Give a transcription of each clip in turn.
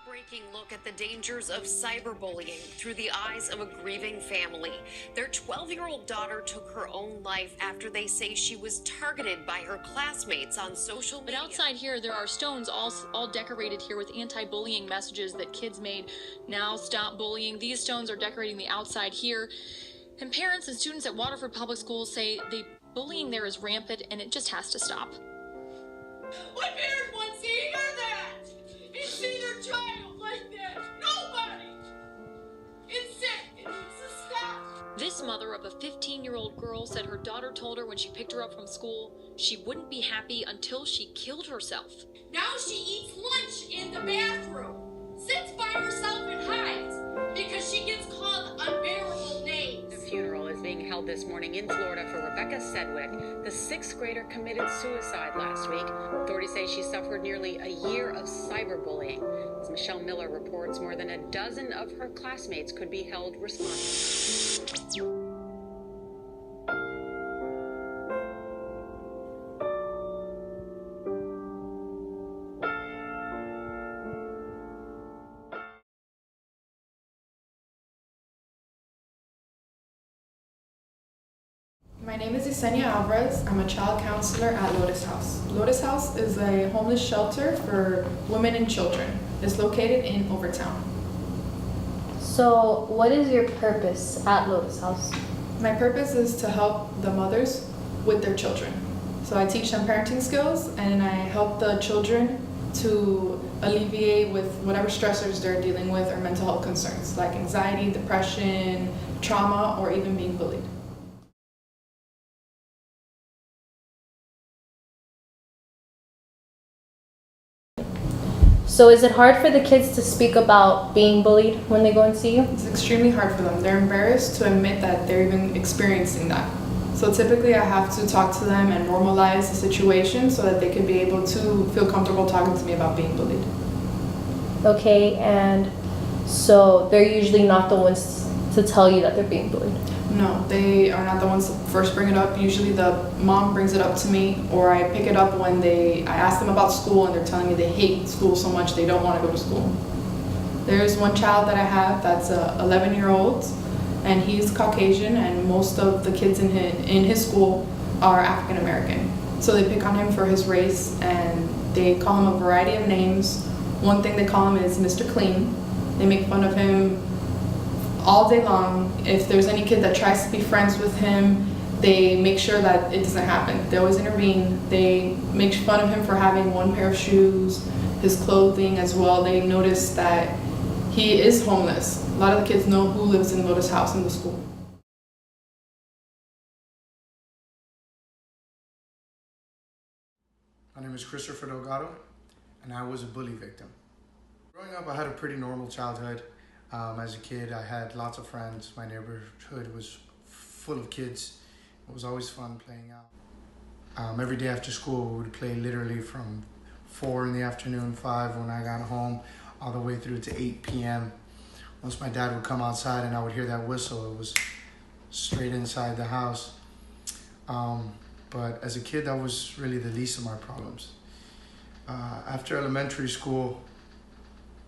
Breaking look at the dangers of cyberbullying through the eyes of a grieving family. Their 12-year-old daughter took her own life after they say she was targeted by her classmates on social media. But outside here, there are stones all decorated here with anti-bullying messages that kids made. Now stop bullying. These stones are decorating the outside here. And parents and students at Waterford Public Schools say the bullying there is rampant and it just has to stop. What parent wants to hear that? And see their child like that? Nobody! It's sick. It needs to stop. This mother of a 15-year-old girl said her daughter told her when she picked her up from school she wouldn't be happy until she killed herself. Now she eats lunch in the bathroom, sits by herself and hides because she gets called unbearable names. The funeral is being held this morning in Florida for Rebecca Sedgwick. The 6th grader committed suicide last week. Authorities say she suffered nearly a year of cyberbullying. As Michelle Miller reports, more than a dozen of her classmates could be held responsible. My name is Yesenia Alvarez. I'm a child counselor at Lotus House. Lotus House is a homeless shelter for women and children. It's located in Overtown. So, what is your purpose at Lotus House? My purpose is to help the mothers with their children. So I teach them parenting skills and I help the children to alleviate with whatever stressors they're dealing with or mental health concerns like anxiety, depression, trauma, or even being bullied. So, is it hard for the kids to speak about being bullied when they go and see you? It's extremely hard for them. They're embarrassed to admit that they're even experiencing that. So typically I have to talk to them and normalize the situation so that they can be able to feel comfortable talking to me about being bullied. Okay, and so they're usually not the ones to tell you that they're being bullied. No, they are not the ones to first bring it up. Usually the mom brings it up to me, or I pick it up when I ask them about school and they're telling me they hate school so much they don't want to go to school. There's one child that I have that's a 11-year-old, and he's Caucasian, and most of the kids in his school are African American. So they pick on him for his race and they call him a variety of names. One thing they call him is Mr. Clean. They make fun of him all day long. If there's any kid that tries to be friends with him, they make sure that it doesn't happen. They always intervene. They make fun of him for having one pair of shoes, his clothing as well. They notice that he is homeless. A lot of the kids know who lives in Lotus House in the school. My name is Christopher Delgado, and I was a bully victim. Growing up, I had a pretty normal childhood. As a kid, I had lots of friends. My neighborhood was full of kids. It was always fun playing out. Every day after school, we would play literally from 4 in the afternoon, 5 when I got home, all the way through to 8 p.m. Once my dad would come outside and I would hear that whistle, it was straight inside the house. But as a kid, that was really the least of my problems. After elementary school,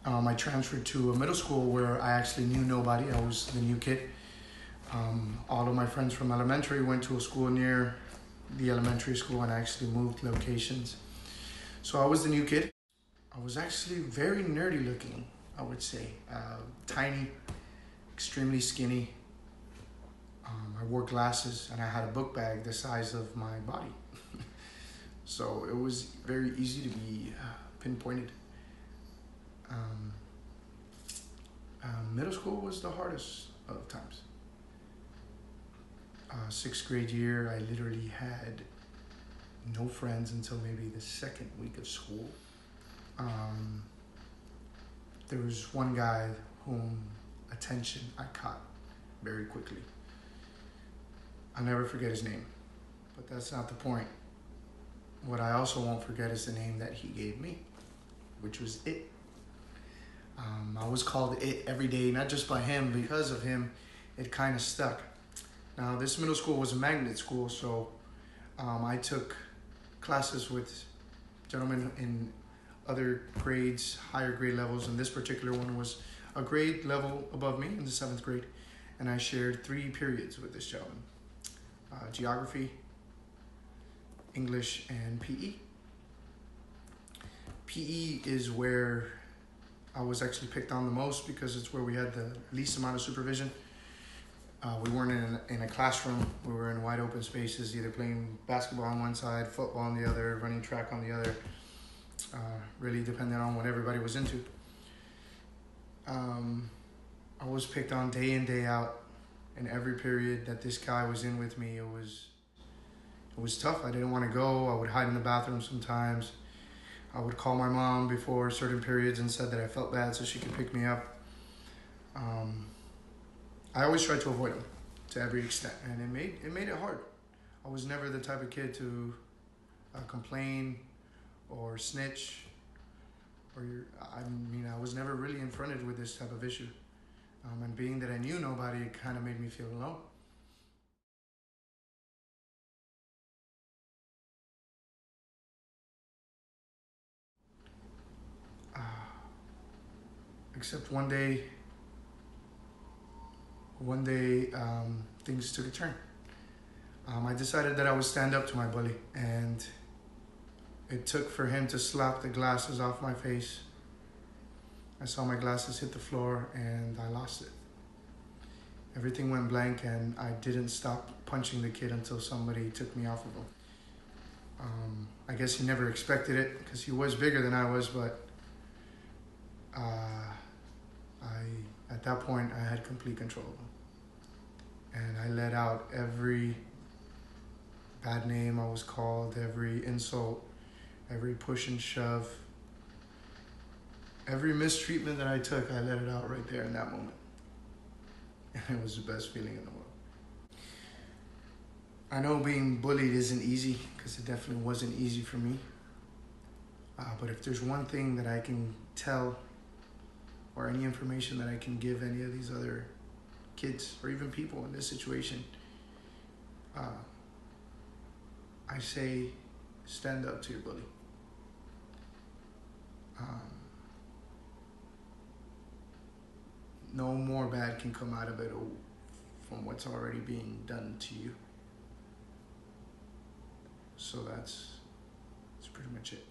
I transferred to a middle school where I actually knew nobody. I was the new kid. All of my friends from elementary went to a school near the elementary school, and I actually moved locations. So I was the new kid. I was actually very nerdy looking, I would say. Tiny, extremely skinny. I wore glasses and I had a book bag the size of my body. So it was very easy to be pinpointed. Middle school was the hardest of times. 6th grade year, I literally had no friends until maybe the 2nd week of school. There was one guy whom attention I caught very quickly. I'll never forget his name, but that's not the point. What I also won't forget is the name that he gave me, which was It. I was called It every day, not just by him. Because of him, it kind of stuck. Now, this middle school was a magnet school, so I took classes with gentlemen in other grades, higher grade levels, and this particular one was a grade level above me in the 7th grade. And I shared 3 periods with this gentleman. Geography, English, and PE. PE is where I was actually picked on the most because it's where we had the least amount of supervision. We weren't in a classroom. We were in wide open spaces, either playing basketball on one side, football on the other, running track on the other, really depending on what everybody was into. I was picked on day in, day out. In every period that this guy was in with me, it was tough. I didn't want to go. I would hide in the bathroom sometimes. I would call my mom before certain periods and said that I felt bad so she could pick me up. I always tried to avoid him to every extent, and it made it hard. I was never the type of kid to complain or snitch, I was never really confronted with this type of issue. And being that I knew nobody, it kind of made me feel alone. Except one day, things took a turn. I decided that I would stand up to my bully, and it took for him to slap the glasses off my face. I saw my glasses hit the floor and I lost it. Everything went blank and I didn't stop punching the kid until somebody took me off of him. I guess he never expected it because he was bigger than I was, but at that point I had complete control of him. And I let out every bad name I was called, every insult, every push and shove. Every mistreatment that I took, I let it out right there in that moment. And it was the best feeling in the world. I know being bullied isn't easy, because it definitely wasn't easy for me. But if there's one thing that I can tell, or any information that I can give any of these other kids, or even people in this situation, I say stand up to your bully. No more bad can come out of it from what's already being done to you. So that's pretty much it.